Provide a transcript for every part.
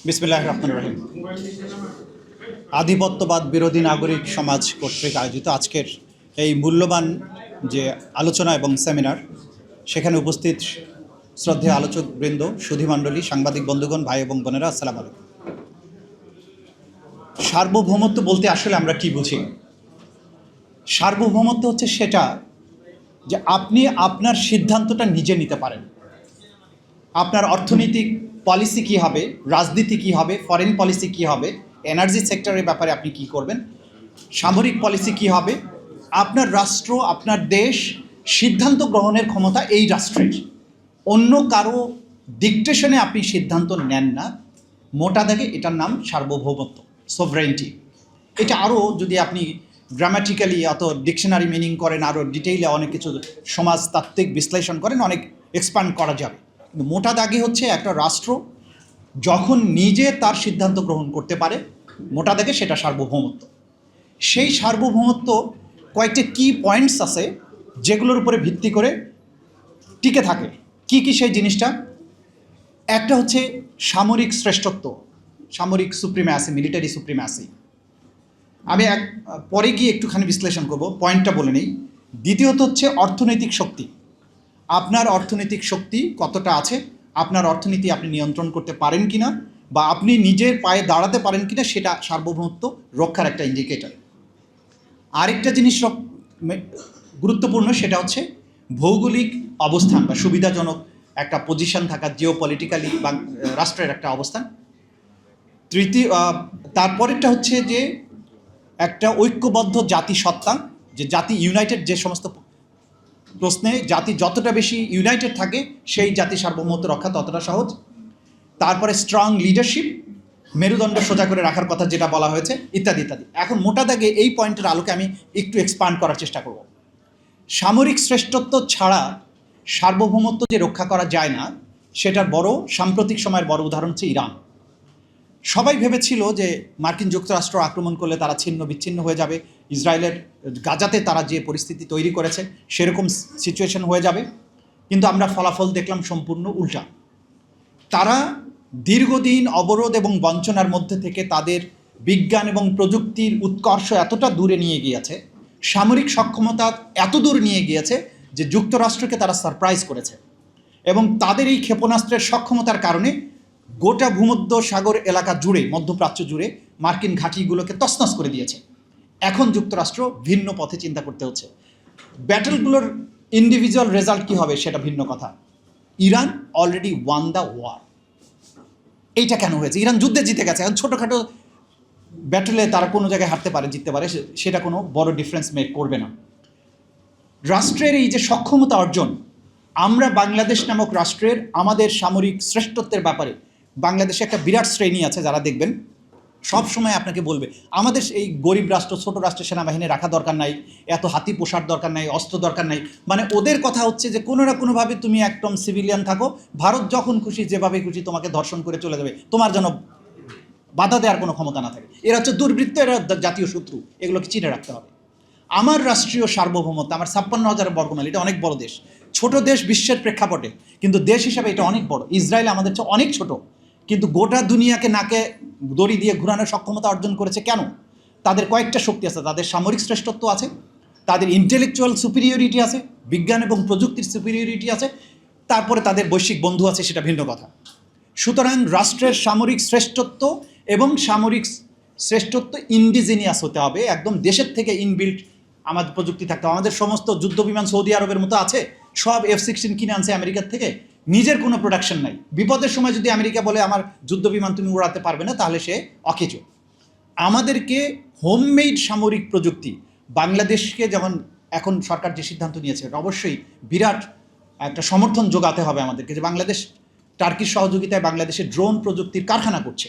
বিসমিল্লাহির রহমানির রহিম। আধিপত্যবাদ বিরোধী নাগরিক সমাজ কর্তৃক আয়োজিত আজকের এই মূল্যবান যে আলোচনা এবং সেমিনার, সেখানে উপস্থিত শ্রদ্ধেয় আলোচকবৃন্দ, সুধীমণ্ডলী, সাংবাদিক বন্ধুগণ, ভাই এবং বোনেরা, আসসালামু আলাইকুম। সার্বভৌমত্ব বলতে আসলে আমরা কি বুঝি? সার্বভৌমত্ব হচ্ছে সেটা যে আপনি আপনার সিদ্ধান্তটা নিজে নিতে পারেন। আপনার অর্থনৈতিক পলিসি কী হবে, রাজনীতি কী হবে, ফরেন পলিসি কী হবে, এনার্জি সেক্টরের ব্যাপারে আপনি কী করবেন, সামরিক পলিসি কী হবে, আপনার রাষ্ট্র, আপনার দেশ, সিদ্ধান্ত গ্রহণের ক্ষমতা এই রাষ্ট্রের। অন্য কারো ডিকটেশনে আপনি সিদ্ধান্ত নেন না। মোটা দাগে এটার নাম সার্বভৌমত্ব, সভরেন্টি। এটা আরও যদি আপনি গ্রামাটিক্যালি অত ডিকশনারি মিনিং করেন, আরও ডিটেইলে অনেক কিছু সমাজতাত্ত্বিক বিশ্লেষণ করেন, অনেক এক্সপ্যান্ড করা যাবে। কিন্তু মোটা দাগে হচ্ছে একটা রাষ্ট্র যখন নিজে তার সিদ্ধান্ত গ্রহণ করতে পারে, মোটা দাগে সেটা সার্বভৌমত্ব। সেই সার্বভৌমত্ব কয়েকটি কি পয়েন্টস আছে যেগুলোর উপরে ভিত্তি করে টিকে থাকে। কি কি সেই জিনিসটা? একটা হচ্ছে সামরিক শ্রেষ্ঠত্ব, সামরিক সুপ্রিম্যাসি, মিলিটারি সুপ্রিম্যাসি। আমি পরে গিয়ে একটুখানি বিশ্লেষণ করব, পয়েন্টটা বলে নিই। দ্বিতীয়ত হচ্ছে অর্থনৈতিক শক্তি। আপনার অর্থনৈতিক শক্তি কতটা আছে, আপনার অর্থনীতি আপনি নিয়ন্ত্রণ করতে পারেন কিনা, বা আপনি নিজের পায়ে দাঁড়াতে পারেন কিনা, সেটা সার্বভৌমত্ব রক্ষার একটা ইন্ডিকেটর। আরেকটা জিনিস গুরুত্বপূর্ণ, সেটা হচ্ছে ভৌগোলিক অবস্থান বা সুবিধাজনক একটা পজিশন থাকা, জিও পলিটিক্যালি বা রাষ্ট্রের একটা অবস্থান। তারপরেরটা হচ্ছে যে একটা ঐক্যবদ্ধ জাতিসত্তা, যে জাতি ইউনাইটেড, যে সমস্ত প্রশ্নে জাতি যতটা বেশি ইউনাইটেড থাকে সেই জাতি সার্বভৌমত্ব রক্ষা ততটা সহজ। তারপরে স্ট্রং লিডারশিপ, মেরুদণ্ড সোজা করে রাখার কথা যেটা বলা হয়েছে, ইত্যাদি ইত্যাদি। এখন মোটা দাগে এই পয়েন্টের আলোকে আমি একটু এক্সপান্ড করার চেষ্টা করব। সামরিক শ্রেষ্ঠত্ব ছাড়া সার্বভৌমত্ব যে রক্ষা করা যায় না, সেটার সাম্প্রতিক সময়ের বড় উদাহরণ হচ্ছে ইরান। সবাই ভেবেছিল যে মার্কিন যুক্তরাষ্ট্র আক্রমণ করলে তারা ছিন্ন বিচ্ছিন্ন হয়ে যাবে, ইসরায়েলের গাজাতে তারা যে পরিস্থিতি তৈরি করেছে সেরকম সিচুয়েশন হয়ে যাবে। কিন্তু আমরা ফলাফল দেখলাম সম্পূর্ণ উল্টা। তারা দীর্ঘদিন অবরোধ এবং বঞ্চনার মধ্যে থেকে তাদের বিজ্ঞান এবং প্রযুক্তির উৎকর্ষ এতটা দূরে নিয়ে গিয়েছে, সামরিক সক্ষমতা এত দূর নিয়ে গিয়েছে যে যুক্তরাষ্ট্রকে তারা সারপ্রাইজ করেছে। এবং তাদের এই ক্ষেপণাস্ত্রের সক্ষমতার কারণে গোটা ভূমধ্য সাগর এলাকা জুড়ে, মধ্যপ্রাচ্য জুড়ে মার্কিন ঘাঁটিগুলোকে তছনছ করে দিয়েছে। এখন যুক্তরাষ্ট্র ভিন্ন পথে চিন্তা করতে হচ্ছে। ব্যাটেলগুলোর ইন্ডিভিজুয়াল রেজাল্ট কী হবে সেটা ভিন্ন কথা। Iran already won the war. এইটা কেন হয়েছে? ইরান যুদ্ধে জিতে গেছে। এখন ছোটোখাটো ব্যাটেলে তারা কোনো জায়গায় হারতে পারে, জিততে পারে, সেটা কোনো বড় ডিফারেন্স মেক করবে না। রাষ্ট্রের এই যে সক্ষমতা অর্জন, আমরা বাংলাদেশ নামক রাষ্ট্রের আমাদের সামরিক শ্রেষ্ঠত্বের ব্যাপারে বাংলাদেশে একটা বিরাট শ্রেণী আছে যারা দেখবেন সব সময় আপনাকে বলবে আমাদের এই গরিব রাষ্ট্র, ছোট রাষ্ট্রের সেনাবাহিনী রাখা দরকার নাই, এত হাতি পোষার দরকার নাই, অস্ত্র দরকার নাই। মানে ওদের কথা হচ্ছে যে কোনো না কোনোভাবে তুমি একদম সিভিলিয়ান থাকো, ভারত যখন খুশি যেভাবে খুশি তোমাকে ধর্ষণ করে চলে যাবে, তোমার যেন বাধা দেওয়ার কোনো ক্ষমতা না থাকে। এরা হচ্ছে দুর্বৃত্ত, এরা জাতীয় শত্রু, এগুলোকে চিনে রাখতে হবে। আমার রাষ্ট্রীয় সার্বভৌমত্ব, আমার 56,000 বর্গমাইল, এটা অনেক বড় দেশ, ছোট দেশ বিশ্বের প্রেক্ষাপটে, কিন্তু দেশ হিসাবে এটা অনেক বড়। ইসরায়েল আমাদের চেয়ে অনেক ছোট, কিন্তু গোটা দুনিয়াকে নাকে দড়ি দিয়ে ঘুরানোর সক্ষমতা অর্জন করেছে। কেন? তাদের কয়েকটা শক্তি আছে। তাদের সামরিক শ্রেষ্ঠত্ব আছে, তাদের ইন্টেলেকচুয়াল সুপিরিয়রিটি আছে, বিজ্ঞান এবং প্রযুক্তির সুপিরিয়রিটি আছে, তারপরে তাদের বৈশ্বিক বন্ধু আছে, সেটা ভিন্ন কথা। সুতরাং রাষ্ট্রের সামরিক শ্রেষ্ঠত্ব এবং সামরিক শ্রেষ্ঠত্ব ইন্ডিজিনিয়াস হতে হবে, একদম দেশের থেকে ইনবিল্ট আমাদের প্রযুক্তি থাকতে হবে। আমাদের সমস্ত যুদ্ধ বিমান সৌদি আরবের মতো আছে, সব F-16 কিনে আনছে আমেরিকার থেকে, নিজের কোনো প্রোডাকশন নাই। বিপদের সময় যদি আমেরিকা বলে আমার যুদ্ধ বিমান তুমি উড়াতে পারবে না, তাহলে সে অকেজ। আমাদেরকে হোমমেড সামরিক প্রযুক্তি, বাংলাদেশকে যেমন এখন সরকার যে সিদ্ধান্ত নিয়েছে, অবশ্যই বিরাট একটা সমর্থন যোগাতে হবে আমাদেরকে, যে বাংলাদেশ টার্কির সহযোগিতায় বাংলাদেশে ড্রোন প্রযুক্তির কারখানা করছে,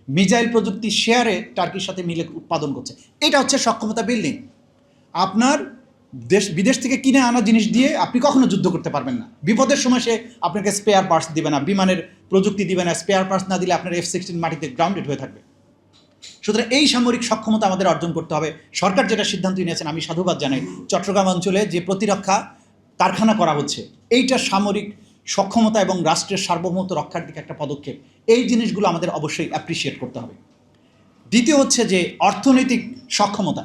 মিসাইল প্রযুক্তি শেয়ারে টার্কির সাথে মিলে উৎপাদন করছে। এটা হচ্ছে সক্ষমতা বিল্ডিং। আপনার বিদেশ থেকে কিনে আনা জিনিস দিয়ে আপনি কখনো যুদ্ধ করতে পারবেন না। বিপদের সময় সে আপনাকে স্পেয়ার পার্টস দিবে না, বিমানের প্রযুক্তি দিবে না। স্পেয়ার পার্টস না দিলে আপনার F-16 মাটিতে গ্রাউন্ডেড হয়ে থাকবে। সুতরাং এই সামরিক সক্ষমতা আমাদের অর্জন করতে হবে। সরকার যেটা সিদ্ধান্ত নিয়েছেন আমি সাধুবাদ জানাই। চট্টগ্রাম অঞ্চলে যে প্রতিরক্ষা কারখানা করা হচ্ছে, এইটা সামরিক সক্ষমতা এবং রাষ্ট্রের সার্বভৌমত্ব রক্ষার দিকে একটা পদক্ষেপ, এই জিনিসগুলো আমাদের অবশ্যই অ্যাপ্রিসিয়েট করতে হবে। দ্বিতীয় হচ্ছে যে অর্থনৈতিক সক্ষমতা।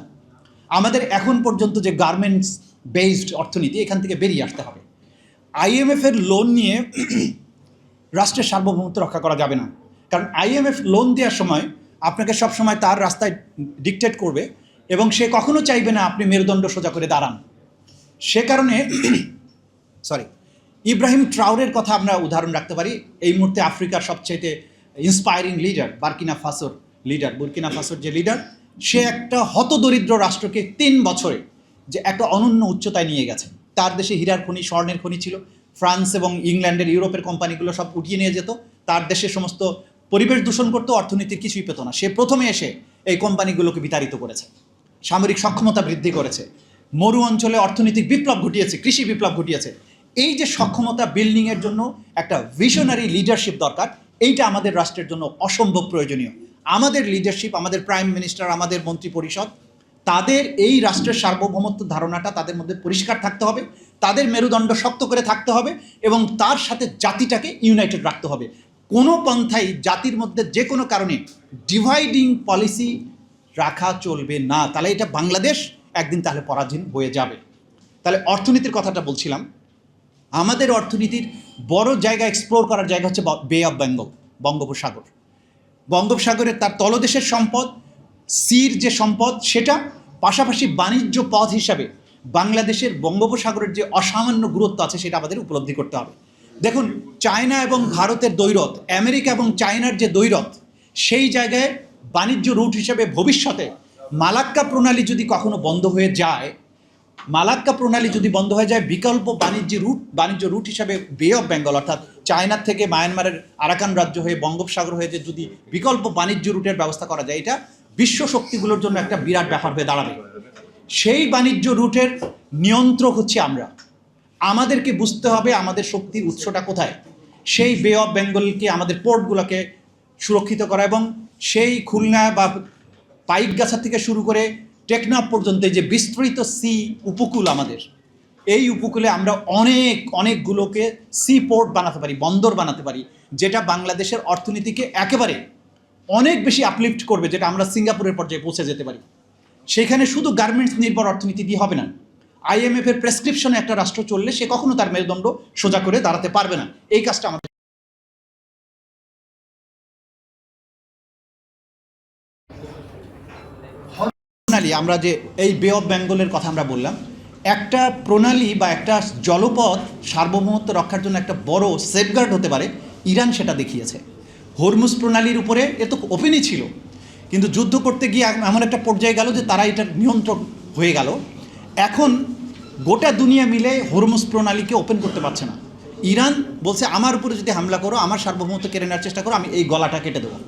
আমাদের এখন পর্যন্ত যে গার্মেন্টস বেসড অর্থনীতি, এখান থেকে বেরিয়ে আসতে হবে। আইএমএফের লোন নিয়ে রাষ্ট্রের সার্বভৌমত্ব রক্ষা করা যাবে না, কারণ আইএমএফ লোন দেওয়ার সময় আপনাকে সবসময় তার রাস্তায় ডিকটেট করবে এবং সে কখনো চাইবে না আপনি মেরুদণ্ড সোজা করে দাঁড়ান। সে কারণে ইব্রাহিম ট্রাওরের কথা আমরা উদাহরণ রাখতে পারি। এই মুহূর্তে আফ্রিকার সবচেয়ে ইন্সপায়ারিং লিডার, বুরকিনা ফাসোর যে লিডার, সে একটা হতদরিদ্র রাষ্ট্রকে 3 বছরে যে একটা অনন্য উচ্চতায় নিয়ে গেছে। তার দেশে হীরার খনি, স্বর্ণের খনি ছিল, ফ্রান্স এবং ইংল্যান্ডের, ইউরোপের কোম্পানিগুলো সব উঠিয়ে নিয়ে যেত, তার দেশে সমস্ত পরিবেশ দূষণ করতো, অর্থনীতির কিছুই পেত না। সে প্রথমে এসে এই কোম্পানিগুলোকে বিতাড়িত করেছে, সামরিক সক্ষমতা বৃদ্ধি করেছে, মরু অঞ্চলে অর্থনৈতিক বিপ্লব ঘটিয়েছে, কৃষি বিপ্লব ঘটিয়েছে। এই যে সক্ষমতা বিল্ডিংয়ের জন্য একটা ভিশনারি লিডারশিপ দরকার, এইটা আমাদের রাষ্ট্রের জন্য অসম্ভব প্রয়োজনীয়। আমাদের লিডারশিপ, আমাদের প্রাইম মিনিস্টার, আমাদের মন্ত্রী পরিষদ, তাদের এই রাষ্ট্রের সার্বভৌমত্ব ধারণাটা তাদের মধ্যে পরিষ্কার থাকতে হবে, তাদের মেরুদণ্ড শক্ত করে থাকতে হবে এবং তার সাথে জাতিটাকে ইউনাইটেড রাখতে হবে। কোনো পন্থাই জাতির মধ্যে যে কোনো কারণে ডিভাইডিং পলিসি রাখা চলবে না, তাহলে এটা বাংলাদেশ একদিন তাহলে পরাধীন হয়ে যাবে। তাহলে অর্থনীতির কথাটা বলছিলাম, আমাদের অর্থনীতির বড় জায়গা, এক্সপ্লোর করার জায়গা হচ্ছে বে অফ বেঙ্গল, বঙ্গোপসাগর। বঙ্গোপসাগরের তার তলদেশের সম্পদ, সির যে সম্পদ, সেটা পাশাপাশি বাণিজ্য পথ হিসাবে বাংলাদেশের বঙ্গোপসাগরের যে অসামান্য গুরুত্ব আছে সেটা আমাদের উপলব্ধি করতে হবে। দেখুন, চায়না এবং ভারতের দ্বৈরথ, আমেরিকা এবং চায়নার যে দ্বৈরথ, সেই জায়গায় বাণিজ্য রুট হিসেবে ভবিষ্যতে মালাক্কা প্রণালী যদি কখনো বন্ধ হয়ে যায়, বিকল্প বাণিজ্য রুট হিসাবে বে অফ বেঙ্গল, অর্থাৎ চায়নার থেকে মায়ানমারের আরাকান রাজ্য হয়ে বঙ্গোপসাগর হয়ে যে যদি বিকল্প বাণিজ্য রুটের ব্যবস্থা করা যায়, এটা বিশ্ব শক্তিগুলোর জন্য একটা বিরাট ব্যাপার হয়ে দাঁড়াবে। সেই বাণিজ্য রুটের নিয়ন্ত্রক হচ্ছে আমরা। আমাদেরকে বুঝতে হবে আমাদের শক্তির উৎসটা কোথায়। সেই বে অফ বেঙ্গলকে, আমাদের পোর্টগুলোকে সুরক্ষিত করা এবং সেই খুলনা বা পাইকগাছা থেকে শুরু করে টেকনাফ পর্যন্ত যে বিস্তৃত সি উপকূল, আমাদের এই উপকূলে আমরা অনেকগুলোকে সি পোর্ট বানাতে পারি, বন্দর বানাতে পারি, যেটা বাংলাদেশের অর্থনীতিকে একেবারে অনেক বেশি আপলিফ্ট করবে, যেটা আমরা সিঙ্গাপুরের পর্যায়ে পৌঁছে যেতে পারি। সেখানে শুধু গার্মেন্টস নির্ভর অর্থনীতি দিয়ে হবে না। আইএমএফের প্রেসক্রিপশনে একটা রাষ্ট্র চললে সে কখনো তার মেরুদণ্ড সোজা করে দাঁড়াতে পারবে না। এই কাজটা আমাদের প্রণালী, আমরা যে এই বে অফ বেঙ্গলের কথা আমরা বললাম, একটা প্রণালী বা একটা জলপথ সার্বভৌমত্ব রক্ষার জন্য একটা বড় সেফগার্ড হতে পারে। ইরান সেটা দেখিয়েছে। হরমুজ প্রণালীর উপরে এ তো ওপেনই ছিল, কিন্তু যুদ্ধ করতে গিয়ে এমন একটা পর্যায়ে গেল যে তারা এটার নিয়ন্ত্রণ হয়ে গেল। এখন গোটা দুনিয়া মিলে হরমুজ প্রণালীকে ওপেন করতে পারছে না। ইরান বলছে, আমার উপরে যদি হামলা করো, আমার সার্বভৌমত্ব কেড়ে নেওয়ার চেষ্টা করো, আমি এই গলাটা কেটে দেবো।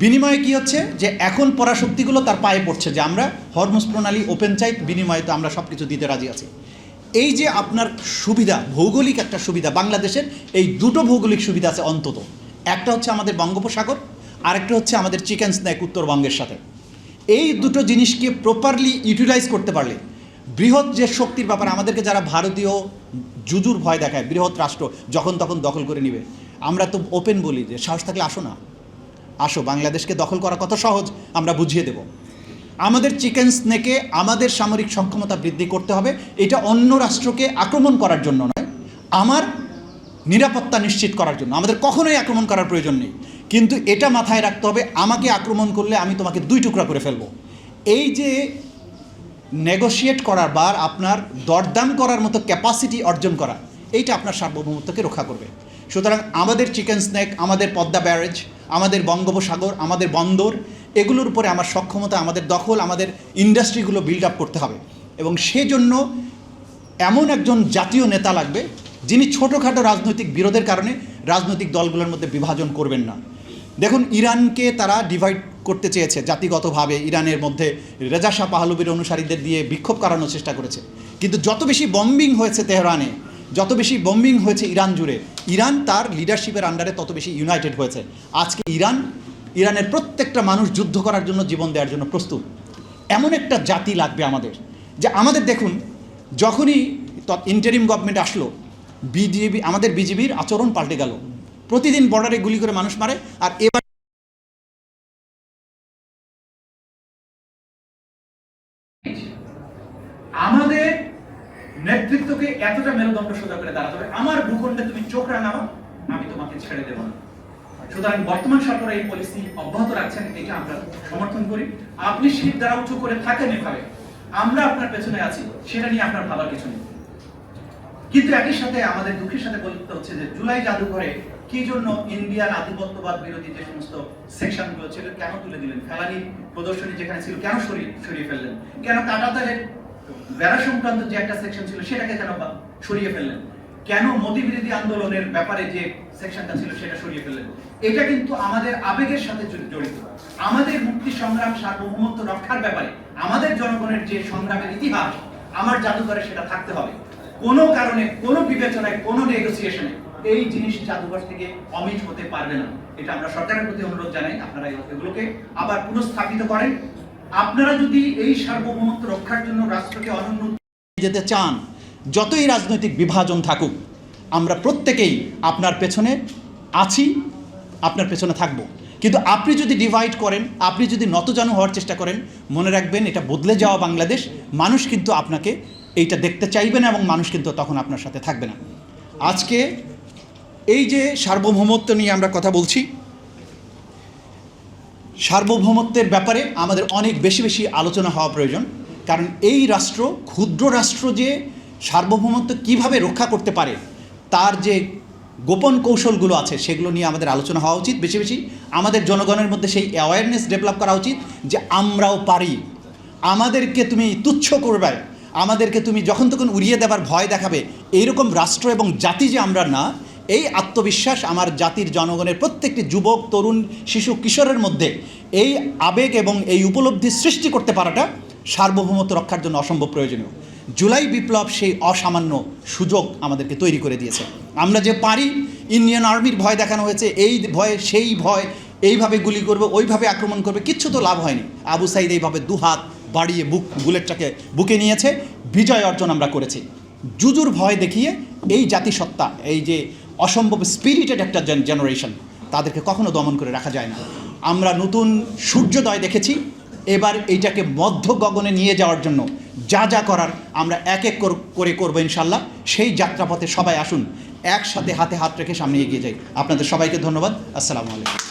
বিনিময়ে কি হচ্ছে যে এখন পরাশক্তিগুলো তার পায়ে পড়ছে যে আমরা হরমুজ প্রণালী ওপেন চাই, বিনিময়ে তো আমরা সব কিছু দিতে রাজি আছি। এই যে আপনার সুবিধা, ভৌগোলিক একটা সুবিধা, বাংলাদেশের এই দুটো ভৌগোলিক সুবিধা আছে অন্তত। একটা হচ্ছে আমাদের বঙ্গোপসাগর, আরেকটা হচ্ছে আমাদের চিকেন স্ন্যাক উত্তরবঙ্গের সাথে। এই দুটো জিনিসকে প্রপারলি ইউটিলাইজ করতে পারলে বৃহৎ যে শক্তির ব্যাপার, আমাদেরকে যারা ভারতীয় জুজুর ভয় দেখায়, বৃহৎ রাষ্ট্র যখন তখন দখল করে নিবে, আমরা তো ওপেন বলি যে সাহস থাকলে আসো, বাংলাদেশকে দখল করা কত সহজ আমরা বুঝিয়ে দেব। আমাদের চিকেন স্নেকে আমাদের সামরিক সক্ষমতা বৃদ্ধি করতে হবে। এটা অন্য রাষ্ট্রকে আক্রমণ করার জন্য নয়, আমার নিরাপত্তা নিশ্চিত করার জন্য। আমাদের কখনোই আক্রমণ করার প্রয়োজন নেই, কিন্তু এটা মাথায় রাখতে হবে, আমাকে আক্রমণ করলে আমি তোমাকে 2 টুকরা করে ফেলবো। এই যে নেগোশিয়েট করার বা আপনার দরদাম করার মতো ক্যাপাসিটি অর্জন করা, এইটা আপনার সার্বভৌমত্বকে রক্ষা করবে। সুতরাং আমাদের চিকেন স্ন্যাক, আমাদের পদ্মা ব্যারেজ, আমাদের বঙ্গোপসাগর, আমাদের বন্দর, এগুলোর উপরে আমার সক্ষমতা, আমাদের দখল, আমাদের ইন্ডাস্ট্রিগুলো বিল্ড আপ করতে হবে। এবং সেজন্য এমন একজন জাতীয় নেতা লাগবে যিনি ছোটোখাটো রাজনৈতিক বিরোধের কারণে রাজনৈতিক দলগুলোর মধ্যে বিভাজন করবেন না। দেখুন, ইরানকে তারা ডিভাইড করতে চেয়েছে জাতিগতভাবে। ইরানের মধ্যে রেজা শাহ পাহলভির অনুসারীদের দিয়ে বিক্ষোভ করানোর চেষ্টা করেছে, কিন্তু যত বেশি বম্বিং হয়েছে তেহরানে, যত বেশি বম্বিং হয়েছে ইরান জুড়ে, ইরান তার লিডারশিপের আন্ডারে তত বেশি ইউনাইটেড হয়েছে। আজকে ইরানের প্রত্যেকটা মানুষ যুদ্ধ করার জন্য, জীবন দেওয়ার জন্য প্রস্তুত। এমন একটা জাতি লাগবে আমাদের, যে আমাদের দেখুন, যখনই ইন্টারিম গভর্নমেন্ট আসলো, আমাদের বিজিবির আচরণ পাল্টে গেল। প্রতিদিন বর্ডারে গুলি করে মানুষ মারে, আর এবার আমাদের নেতৃত্বকে এতটা মেরুদণ্ড সোজা করে দাঁড়াতে হবে, আমার ভূখণ্ডে তুমি চোখ রাঙাও, আমি তোমাকে ছেড়ে দেব না। সুতরাং বর্তমান সরকার এই পলিসি অব্যাহত রাখছেন, এটা আমরা সমর্থন করি। আপনি শীত দ্বারা উঁচু করে থাকেন এভাবে, আমরা আপনার পেছনে আছি, সেটা নিয়ে আপনার ভাবার কিছু নেই। কিন্তু একই সাথে আমাদের দুঃখের সাথে বলতে হচ্ছে যে জুলাই জাদুঘরে কি জন্য ইন্ডিয়ান আধিপত্যবাদ বিরোধী যে সমস্ত সেকশনগুলো ছিল কেন তুলে দিলেন? ফেলানি প্রদর্শনী যেখানে ছিল কেন সরিয়ে ফেললেন? কেন কাঁটাতারের বেড়া সংক্রান্ত যে একটা সেকশন ছিল সেটাকে কেন সরিয়ে ফেললেন? কেন মোদী বিরোধী আন্দোলনের ব্যাপারে যে সেকশনটা ছিল সেটা সরিয়ে ফেললেন? এটা কিন্তু আমাদের আবেগের সাথে জড়িত। আমাদের মুক্তি সংগ্রাম, সার্বভৌমত্ব রক্ষার ব্যাপারে আমাদের জনগণের যে সংগ্রামের ইতিহাস, আমার জাদুঘরে সেটা থাকতে হবে। কোনো কারণে, কোনো বিবেচনায়, কোনো নেগোসিয়েশনে এই জিনিস জাদুঘর থেকে অমিট হতে পারবে না। এটা আমরা সরকারের প্রতি অনুরোধ জানাই, আপনারা এগুলোকে আবার পুনঃস্থাপিত করেন। আপনারা যদি এই সার্বভৌমত্ব রক্ষার জন্য রাষ্ট্রকে অনুন্নত যেতে চান, যতই রাজনৈতিক বিভাজন থাকুক, আমরা প্রত্যেকেই আপনার পেছনে আছি, আপনার পেছনে থাকব। কিন্তু আপনি যদি ডিভাইড করেন, আপনি যদি নতজানু হওয়ার চেষ্টা করেন, মনে রাখবেন এটা বদলে যাওয়া বাংলাদেশ। মানুষ কিন্তু আপনাকে এইটা দেখতে চাইবে না, এবং মানুষ কিন্তু তখন আপনার সাথে থাকবে না। আজকে এই যে সার্বভৌমত্ব নিয়ে আমরা কথা বলছি, সার্বভৌমত্বের ব্যাপারে আমাদের অনেক বেশি বেশি আলোচনা হওয়া প্রয়োজন। কারণ এই রাষ্ট্র, ক্ষুদ্র রাষ্ট্র যে সার্বভৌমত্ব কিভাবে রক্ষা করতে পারে, তার যে গোপন কৌশলগুলো আছে সেগুলো নিয়ে আমাদের আলোচনা হওয়া উচিত বেশি বেশি। আমাদের জনগণের মধ্যে সেই অ্যাওয়ারনেস ডেভেলপ করা উচিত যে আমরাও পারি। আমাদেরকে তুমি তুচ্ছ করবে, আমাদেরকে তুমি যখন তখন উড়িয়ে দেবার ভয় দেখাবে, এইরকম রাষ্ট্র এবং জাতি যে আমরা না, এই আত্মবিশ্বাস আমার জাতির জনগণের প্রত্যেকটি যুবক, তরুণ, শিশু, কিশোরের মধ্যে এই আবেগ এবং এই উপলব্ধি সৃষ্টি করতে পারাটা সার্বভৌমত্ব রক্ষার জন্য অসম্ভব প্রয়োজনীয়। জুলাই বিপ্লব সেই অসামান্য সুযোগ আমাদেরকে তৈরি করে দিয়েছে। আমরা যে পারি, ইন্ডিয়ান আর্মির ভয় দেখানো হয়েছে, এই ভয়ে সেই ভয়, এইভাবে গুলি করবে, ওইভাবে আক্রমণ করবে, কিচ্ছু তো লাভ হয়নি। আবু সাইদ এইভাবে দুহাত বাড়িয়ে বুলেটটাকে বুকে নিয়েছে, বিজয় অর্জন আমরা করেছি। জুজুর ভয় দেখিয়ে এই জাতিসত্তা, এই যে অসম্ভব স্পিরিটেড একটা জেনারেশন, তাদেরকে কখনো দমন করে রাখা যায় না। আমরা নতুন সূর্যোদয় দেখেছি, এবার এইটাকে মধ্য গগনে নিয়ে যাওয়ার জন্য যা যা করার আমরা এক এক করে করবো ইনশাল্লাহ। সেই যাত্রাপথে সবাই আসুন, একসাথে হাতে হাত রেখে সামনে এগিয়ে যাই। আপনাদের সবাইকে ধন্যবাদ। আসসালামু আলাইকুম।